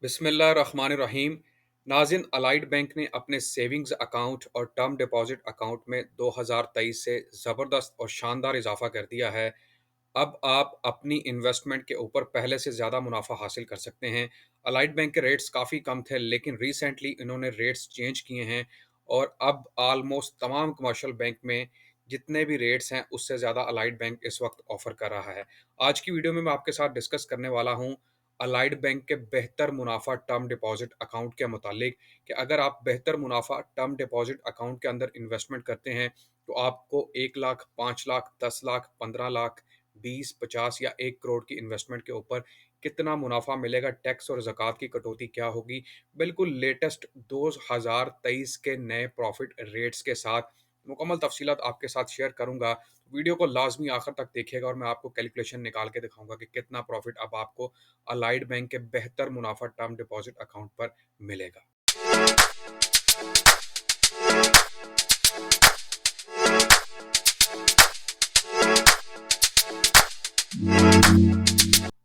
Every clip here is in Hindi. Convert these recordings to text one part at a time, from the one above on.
बिस्मिल्लाहिर्रहमानिर्रहीम। नाज़रीन, अलाइड बैंक ने अपने सेविंग्स अकाउंट और टर्म डिपॉजिट अकाउंट में 2023 से ज़बरदस्त और शानदार इजाफा कर दिया है। अब आप अपनी इन्वेस्टमेंट के ऊपर पहले से ज़्यादा मुनाफा हासिल कर सकते हैं। अलाइड बैंक के रेट्स काफ़ी कम थे, लेकिन रिसेंटली इन्होंने रेट्स चेंज किए हैं और अब ऑलमोस्ट तमाम कमर्शियल बैंक में जितने भी रेट्स हैं, उससे ज़्यादा अलाइड बैंक इस वक्त ऑफ़र कर रहा है। आज की वीडियो में मैं आपके साथ डिस्कस करने वाला हूँ अलाइड बैंक के बेहतर मुनाफा टर्म डिपॉजिट अकाउंट के मुतालिक कि अगर आप बेहतर मुनाफा टर्म डिपॉजिट अकाउंट के अंदर इन्वेस्टमेंट करते हैं, तो आपको 1 लाख, 5 लाख, 10 लाख, 15 लाख, 20, 50 या 1 करोड़ की इन्वेस्टमेंट के ऊपर कितना मुनाफा मिलेगा, टैक्स और ज़कात की कटौती क्या होगी, बिल्कुल लेटेस्ट 2023 के नए प्रॉफिट रेट्स के साथ मुकम्मल तफसीलात आपके साथ शेयर करूंगा। वीडियो को लाजमी आखिर तक देखिएगा और मैं आपको कैलकुलेशन निकाल के दिखाऊंगा कि कितना प्रॉफिट अब आपको अलाइड बैंक के बेहतर मुनाफा टर्म डिपॉजिट अकाउंट पर मिलेगा।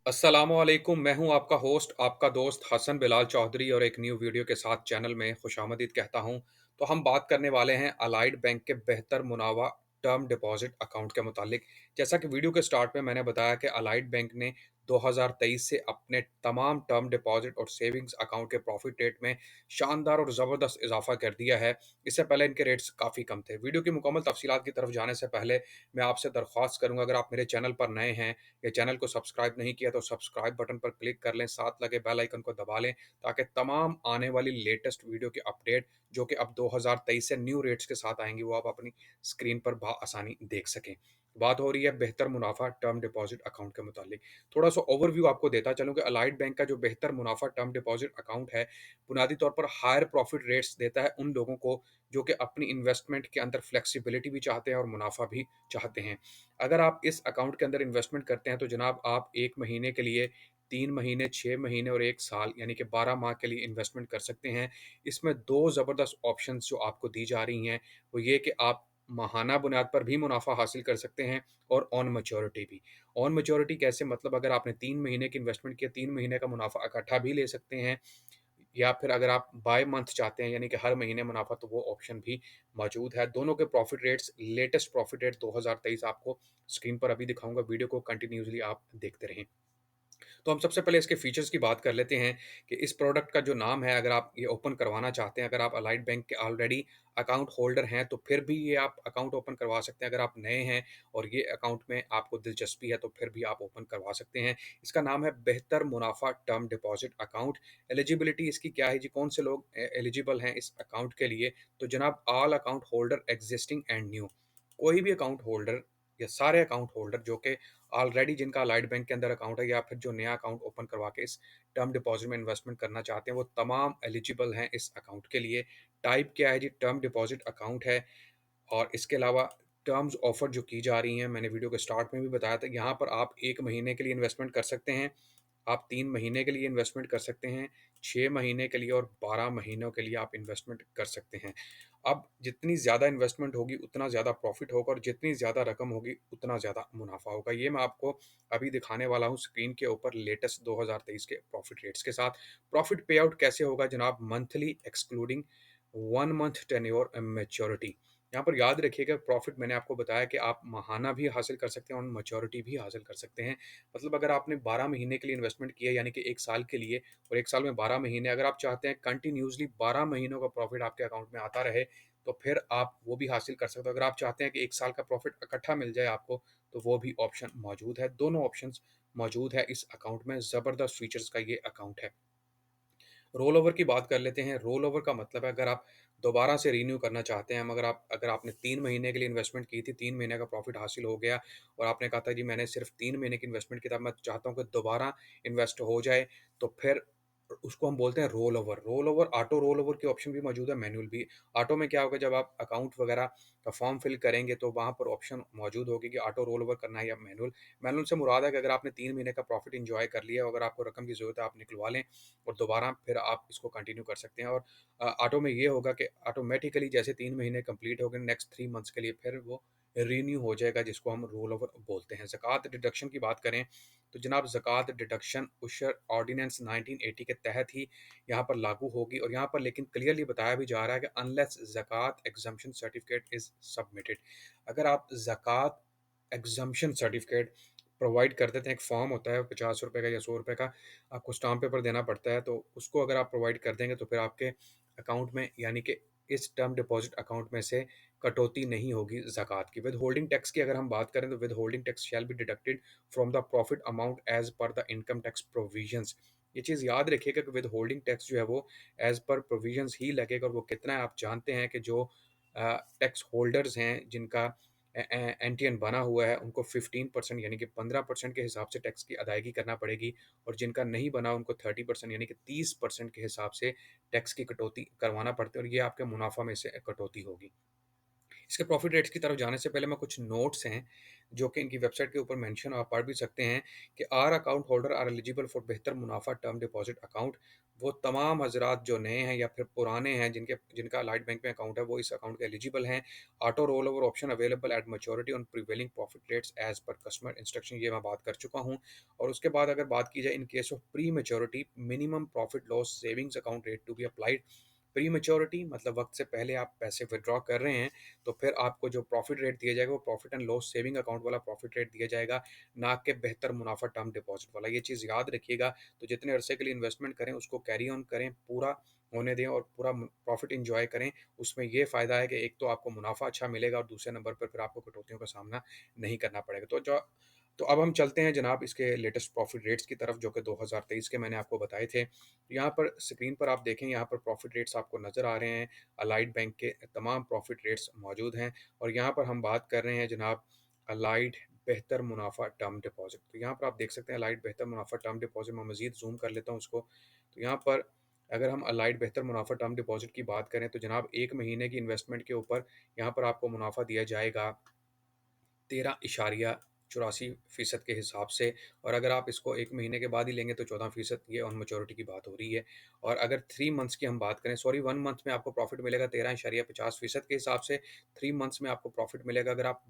अस्सलामुअलैकुम, मैं हूं आपका होस्ट, आपका दोस्त हसन बिलाल चौधरी और एक न्यू वीडियो के साथ चैनल में खुशामदीद कहता हूं। तो हम बात करने वाले हैं अलाइड बैंक के बेहतर मुनाफा टर्म डिपॉजिट अकाउंट के मुतालिक। जैसा कि वीडियो के स्टार्ट में मैंने बताया कि अलाइड बैंक ने 2023 से अपने तमाम टर्म डिपॉजिट और सेविंग्स अकाउंट के प्रॉफिट रेट में शानदार और ज़बरदस्त इजाफा कर दिया है। इससे पहले इनके रेट्स काफ़ी कम थे। वीडियो की मुकम्मल तफसीलात की तरफ जाने से पहले मैं आपसे दरख्वास्त करूंगा, अगर आप मेरे चैनल पर नए हैं या चैनल को सब्सक्राइब नहीं किया तो सब्सक्राइब बटन पर क्लिक कर लें, साथ लगे बेल आइकन को दबा लें ताकि तमाम आने वाली लेटेस्ट वीडियो की अपडेट जो कि अब 2023 से न्यू रेट्स के साथ आएंगी, वो आप अपनी स्क्रीन पर आसानी देख सकें। बात हो रही है बेहतर मुनाफा टर्म डिपॉजिट अकाउंट के मुतालिक। थोड़ा सा ओवरव्यू आपको देता चलूँ कि अलाइड बैंक का जो बेहतर मुनाफा टर्म डिपॉजिट अकाउंट है, बुनियादी तौर पर हायर प्रॉफिट रेट्स देता है उन लोगों को जो कि अपनी इन्वेस्टमेंट के अंदर फ्लेक्सिबिलिटी भी चाहते हैं और मुनाफा भी चाहते हैं। अगर आप इस अकाउंट के अंदर इन्वेस्टमेंट करते हैं तो जनाब आप 1 महीने के लिए, 3 महीने, 6 महीने और 1 साल यानी कि 12 माह के लिए इन्वेस्टमेंट कर सकते हैं। इसमें 2 ज़बरदस्त ऑप्शंस जो आपको दी जा रही हैं, वो ये कि आप माहाना बुनियाद पर भी मुनाफ़ा हासिल कर सकते हैं और ऑन मैच्योरिटी भी। ऑन मैच्योरिटी कैसे? मतलब अगर आपने 3 महीने की इन्वेस्टमेंट किया, 3 महीने का मुनाफ़ा इकट्ठा भी ले सकते हैं, या फिर अगर आप बाय मंथ चाहते हैं यानी कि हर महीने मुनाफा, तो वो ऑप्शन भी मौजूद है। दोनों के profit rates, latest profit rate 2023 आपको स्क्रीन पर अभी दिखाऊंगा। वीडियो को कंटिन्यूसली आप देखते रहें। तो हम सबसे पहले इसके फीचर्स की बात कर लेते हैं कि इस प्रोडक्ट का जो नाम है, अगर आप ये ओपन करवाना चाहते हैं, अगर आप अलाइड बैंक के ऑलरेडी अकाउंट होल्डर हैं तो फिर भी ये आप अकाउंट ओपन करवा सकते हैं। अगर आप नए हैं और ये अकाउंट में आपको दिलचस्पी है तो फिर भी आप ओपन करवा सकते हैं। इसका नाम है बेहतर मुनाफा टर्म डिपॉजिट अकाउंट। एलिजिबिलिटी इसकी क्या है जी? कौन से लोग एलिजिबल हैं इस अकाउंट के लिए? तो जनाब, all account holder existing and new. कोई भी अकाउंट होल्डर या सारे अकाउंट होल्डर जो कि ऑलरेडी जिनका अलाइड बैंक के अंदर अकाउंट है या फिर जो नया अकाउंट ओपन करवा के इस टर्म डिपॉजिट में इन्वेस्टमेंट करना चाहते हैं, वो तमाम एलिजिबल हैं इस अकाउंट के लिए। टाइप क्या है जी? टर्म डिपॉजिट अकाउंट है। और इसके अलावा टर्म्स ऑफर जो की जा रही हैं, मैंने वीडियो के स्टार्ट में भी बताया था, यहाँ पर आप 1 महीने के लिए इन्वेस्टमेंट कर सकते हैं, आप 3 महीने के लिए इन्वेस्टमेंट कर सकते हैं, 6 महीने के लिए और 12 महीनों के लिए आप इन्वेस्टमेंट कर सकते हैं। अब जितनी ज़्यादा इन्वेस्टमेंट होगी उतना ज़्यादा प्रॉफ़िट होगा और जितनी ज़्यादा रकम होगी उतना ज़्यादा मुनाफ़ा होगा। ये मैं आपको अभी दिखाने वाला हूँ स्क्रीन के ऊपर लेटेस्ट 2023 के प्रॉफ़िट रेट्स के साथ। प्रॉफ़िट पे आउट कैसे होगा जनाब? Monthly excluding 1 month tenure maturity. यहाँ पर याद रखिएगा, प्रॉफिट मैंने आपको बताया कि आप माहाना भी हासिल कर सकते हैं और मैच्योरिटी भी हासिल कर सकते हैं। मतलब अगर आपने 12 महीने के लिए इन्वेस्टमेंट किया यानी कि 1 साल के लिए, और 1 साल में 12 महीने, अगर आप चाहते हैं कंटिन्यूअसली 12 महीनों का प्रॉफिट आपके अकाउंट में आता रहे, तो फिर आप वो भी हासिल कर सकते हो। अगर आप चाहते हैं कि 1 साल का प्रॉफिट इकट्ठा मिल जाए आपको, तो वो भी ऑप्शन मौजूद है। दोनों ऑप्शंस मौजूद है इस अकाउंट में। ज़बरदस्त फीचर्स का ये अकाउंट है। रोल ओवर की बात कर लेते हैं। रोल ओवर का मतलब है अगर आप दोबारा से रीन्यू करना चाहते हैं, मगर आप अगर आपने 3 महीने के लिए इन्वेस्टमेंट की थी, 3 महीने का प्रॉफिट हासिल हो गया और आपने कहा था जी मैंने सिर्फ 3 महीने की इन्वेस्टमेंट की था, मैं चाहता हूँ कि दोबारा इन्वेस्ट हो जाए, तो फिर उसको हम बोलते हैं roll over. Roll over, auto roll over की ऑप्शन भी मौजूद है, मैनुअल भी। ऑटो में क्या होगा, जब आप अकाउंट वगैरह का फॉर्म फिल करेंगे तो वहाँ पर ऑप्शन मौजूद होगी कि ऑटो रोल ओवर करना है या मैनुअल। मैनुअल से मुराद है कि अगर आपने 3 महीने का प्रॉफिट एंजॉय कर लिया और अगर आपको रकम की ज़रूरत है, आप निकलवा लें और दोबारा फिर आप इसको कंटिन्यू कर सकते हैं। और ऑटो में ये होगा कि ऑटोमेटिकली जैसे 3 महीने कंप्लीट हो गए, नेक्स्ट 3 मंथ्स के लिए फिर वो रीन्यू हो जाएगा, जिसको हम रोल ओवर बोलते हैं। ज़कात डिडक्शन की बात करें तो जनाब ज़कात डिडक्शन उशर ऑर्डिनेंस 1980 के तहत ही यहाँ पर लागू होगी, और यहाँ पर लेकिन क्लियरली बताया भी जा रहा है कि अनलेस ज़कात एग्जम्पशन सर्टिफिकेट इज़ सबमिटेड। अगर आप ज़कात एग्जम्पशन सर्टिफिकेट प्रोवाइड कर देते हैं, एक फॉर्म होता है 50 रुपये का या 100 रुपये का, आपको स्टाम्प पेपर देना पड़ता है, तो उसको अगर आप प्रोवाइड कर देंगे तो फिर आपके अकाउंट में, यानी कि इस टर्म डिपॉजिट अकाउंट में से कटौती नहीं होगी ज़कात की। विद होल्डिंग टैक्स की अगर हम बात करें तो withholding tax shall be deducted from the profit amount as per the income tax provisions. ये चीज़ याद रखिएगा कि विद होल्डिंग टैक्स जो है वो एज पर प्रोविजंस ही लगेगा, और वो कितना है आप जानते हैं कि जो टैक्स होल्डर्स हैं जिनका एनटीएन बना हुआ है उनको 15% यानी कि 15% के हिसाब से टैक्स की अदायगी करना पड़ेगी, और जिनका नहीं बना उनको 30% यानी कि 30% के हिसाब से टैक्स की कटौती करवाना पड़ता है, और ये आपके मुनाफा में से कटौती होगी। इसके प्रॉफिट रेट्स की तरफ जाने से पहले मैं कुछ नोट्स हैं जो कि इनकी वेबसाइट के ऊपर मेंशन आप पढ़ भी सकते हैं कि are account holder are eligible for बेहतर मुनाफा टर्म डिपॉजिट अकाउंट। वो तमाम हजरात जो नए हैं या फिर पुराने हैं जिनका अलाइड बैंक में अकाउंट है वो इस अकाउंट के एलिजिबल हैं। Auto roll over option available at maturity on prevailing profit rates as per customer instruction, ये मैं बात कर चुका हूँ। और उसके बाद अगर बात की जाए in case of pre maturity minimum profit loss savings account rate to be applied. Pre maturity मतलब वक्त से पहले आप पैसे विड्रॉ कर रहे हैं, तो फिर आपको जो प्रॉफिट रेट दिया जाएगा वो profit and loss saving account वाला प्रॉफिट रेट दिया जाएगा, ना कि बेहतर मुनाफा टर्म डिपॉजिट वाला। ये चीज़ याद रखिएगा। तो जितने अरसे के लिए इन्वेस्टमेंट करें उसको कैरी ऑन करें, पूरा होने दें और पूरा प्रॉफिट इंजॉय करें। उसमें ये फ़ायदा है कि एक तो आपको मुनाफा अच्छा मिलेगा और दूसरे नंबर पर फिर आपको कटौतियों का सामना नहीं करना पड़ेगा। तो अब हम चलते हैं जनाब इसके लेटेस्ट प्रॉफिट रेट्स की तरफ, जो कि 2023 के मैंने आपको बताए थे। यहाँ पर स्क्रीन पर आप देखें, यहाँ पर प्रॉफिट रेट्स आपको नज़र आ रहे हैं। अलाइड बैंक के तमाम प्रॉफिट रेट्स मौजूद हैं, और यहाँ पर हम बात कर रहे हैं जनाब अलाइड बेहतर मुनाफा टर्म डिपॉजिट। तो यहाँ पर आप देख सकते हैं अलाइड बेहतर मुनाफा टर्म डिपॉजिट। मैं मज़ीद जूम कर लेता हूँ उसको। तो यहाँ पर अगर हम अलाइड बेहतर मुनाफा टर्म डिपॉजिट की बात करें तो जनाब 1 महीने की इन्वेस्टमेंट के ऊपर यहाँ पर आपको मुनाफा दिया जाएगा 13.84% के हिसाब से। और अगर आप इसको 1 महीने के बाद ही लेंगे तो 14%। ये ऑन मैच्योरिटी की बात हो रही है। और अगर 3 मंथ्स की हम बात करें, सॉरी 1 मंथ में आपको प्रॉफिट मिलेगा 13.50% के हिसाब से। 3 मंथ्स में आपको प्रॉफिट मिलेगा, अगर आप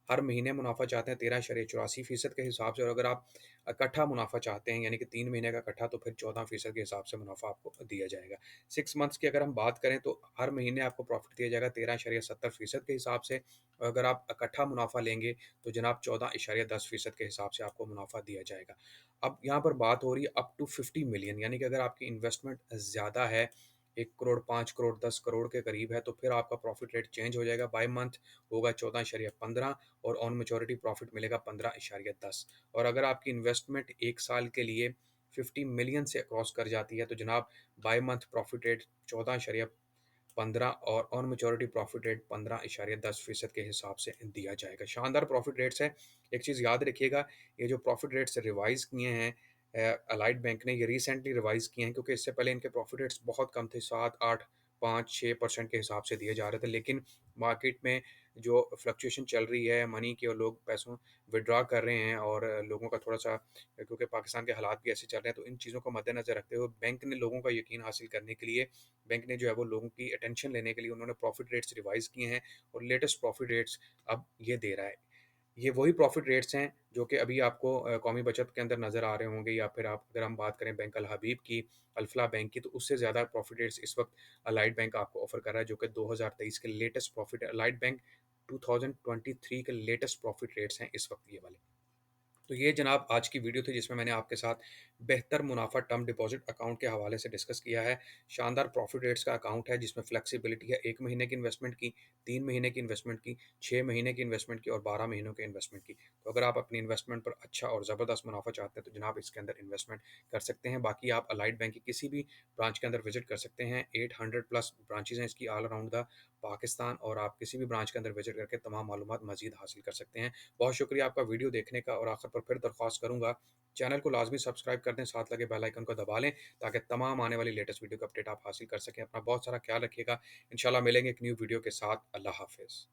हर महीने मुनाफा चाहते हैं, 13.84% के हिसाब से। और अगर आप इकट्ठा मुनाफा चाहते हैं यानी कि 3 महीने का इकट्ठा, तो फिर 14% के हिसाब से मुनाफा आपको दिया जाएगा। 6 मंथ्स की अगर हम बात करें तो हर महीने आपको प्रॉफिट दिया जाएगा 13.70% के हिसाब से। और अगर आप इकट्ठा मुनाफा लेंगे तो जनाब 14.10% के हिसाब से आपको मुनाफा दिया जाएगा। अब यहाँ पर बात हो रही है अप टू 50 मिलियन, यानी कि अगर आपकी इन्वेस्टमेंट ज़्यादा है, 1 करोड़, 5 करोड़, 10 करोड़ के करीब है, तो फिर आपका प्रॉफिट रेट चेंज हो जाएगा। बाई मंथ होगा 14.15, और ऑन मेच्योरिटी प्रॉफिट मिलेगा 15.10। और अगर आपकी इन्वेस्टमेंट 1 साल के लिए 50 मिलियन से क्रॉस कर जाती है तो जनाब बाई मंथ प्रॉफिट रेट 14.15, और ऑन मेच्योरिटी प्रॉफिट रेट 15.10% के हिसाब से दिया जाएगा। शानदार प्रॉफिट रेट्स हैं। एक चीज़ याद रखिएगा, ये जो प्रॉफिट रेट्स रिवाइज़ किए हैं अलाइड बैंक ने, ये रिसेंटली रिवाइज़ किए हैं, क्योंकि इससे पहले इनके प्रॉफिट रेट्स बहुत कम थे, 7, 8, 5, 6% के हिसाब से दिए जा रहे थे। लेकिन मार्केट में जो फ्लक्चुएशन चल रही है मनी की, और लोग पैसों विड्रॉ कर रहे हैं, और लोगों का थोड़ा-सा, क्योंकि पाकिस्तान के हालात भी ऐसे चल रहे हैं, तो इन चीज़ों को मद्देनज़र रखते हुए बैंक ने लोगों का यकीन हासिल करने के लिए, बैंक ने जो है वो लोगों की अटेंशन लेने के लिए उन्होंने प्रॉफिट रेट्स रिवाइज़ किए हैं, और लेटेस्ट प्रॉफिट रेट्स अब ये दे रहा है। ये वही प्रॉफिट रेट्स हैं जो कि अभी आपको कौमी बचत के अंदर नज़र आ रहे होंगे, या फिर आप अगर हम बात करें बैंक अल हबीब की, अल्फला बैंक की, तो उससे ज़्यादा प्रॉफिट रेट्स इस वक्त अलाइड बैंक आपको ऑफर कर रहा है, जो कि 2023 के लेटेस्ट प्रॉफिट अलाइड बैंक 2023 के लेटेस्ट प्रॉफिट रेट्स हैं इस वक्त ये वाले। तो ये जनाब आज की वीडियो थी जिसमें मैंने आपके साथ बेहतर मुनाफा टर्म डिपॉजिट अकाउंट के हवाले से डिस्कस किया है। शानदार प्रॉफिट रेट्स का अकाउंट है जिसमें फ्लेक्सिबिलिटी है 1 महीने की इन्वेस्टमेंट की, 3 महीने की इन्वेस्टमेंट की, 6 महीने की इन्वेस्टमेंट की, और 12 महीनों के इन्वेस्टमेंट की। तो अगर आप अपनी इन्वेस्टमेंट पर अच्छा और ज़बरदस्त मुनाफा चाहते हैं तो जनाब इसके अंदर इन्वेस्टमेंट कर सकते हैं। बाकी आप अलाइड बैंक की किसी भी ब्रांच के अंदर विजिट कर सकते हैं। 800+ ब्रांचेज हैं इसकी ऑल अराउंड द पाकिस्तान, और आप किसी भी ब्रांच के अंदर विजिट करके तमाम मालूमात मजीद हासिल कर सकते हैं। बहुत शुक्रिया आपका वीडियो देखने का, और आखिर पर फिर दरख्वास्त करूँगा चैनल को लाजमी सब्सक्राइब कर दें, साथ लगे बेल आइकन को दबा लें ताकि तमाम आने वाली लेटेस्ट वीडियो का अपडेट आप हासिल कर सकें। अपना बहुत सारा ख्याल रखिएगा। इंशाल्लाह मिलेंगे एक न्यू वीडियो के साथ। अल्लाह हाफिज़।